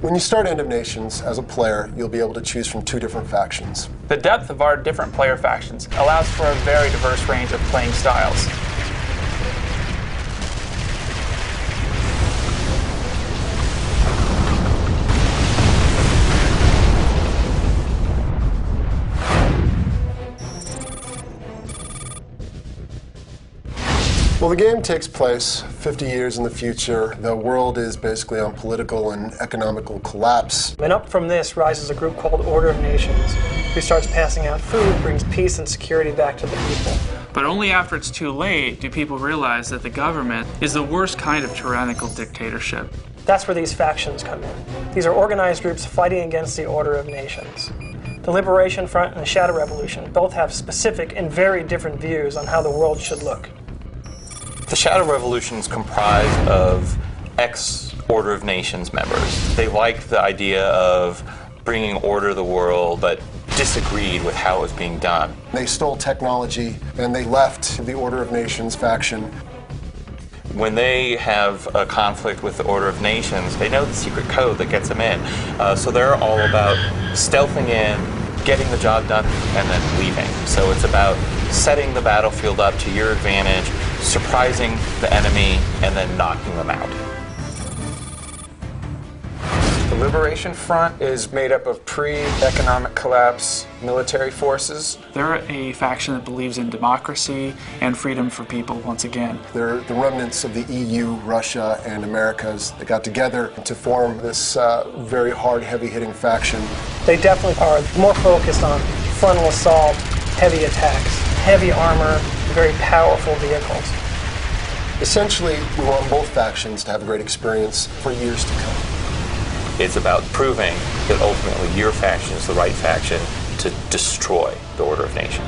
When you start End of Nations as a player, you'll be able to choose from 2 different factions. The depth of our different player factions allows for a very diverse range of playing styles. Well, the game takes place 50 years in the future. The world is basically on political and economical collapse. And up from this rises a group called Order of Nations, who starts passing out food, brings peace and security back to the people. But only after it's too late do people realize that the government is the worst kind of tyrannical dictatorship. That's where these factions come in. These are organized groups fighting against the Order of Nations. The Liberation Front and the Shadow Revolution both have specific and very different views on how the world should look. The Shadow Revolution is comprised of ex-Order of Nations members. They liked the idea of bringing order to the world, but disagreed with how it was being done. They stole technology and they left the Order of Nations faction. When they have a conflict with the Order of Nations, they know the secret code that gets them in. So they're all about stealthing in, getting the job done, and then leaving. So it's about setting the battlefield up to your advantage, surprising the enemy, and then knocking them out. The Liberation Front is made up of pre-economic collapse military forces. They're a faction that believes in democracy and freedom for people once again. They're the remnants of the EU, Russia, and Americas that got together to form this very hard, heavy-hitting faction. They definitely are more focused on frontal assault, heavy attacks, heavy armor, very powerful vehicles. Essentially, we want both factions to have a great experience for years to come. It's about proving that ultimately your faction is the right faction to destroy the Order of Nations.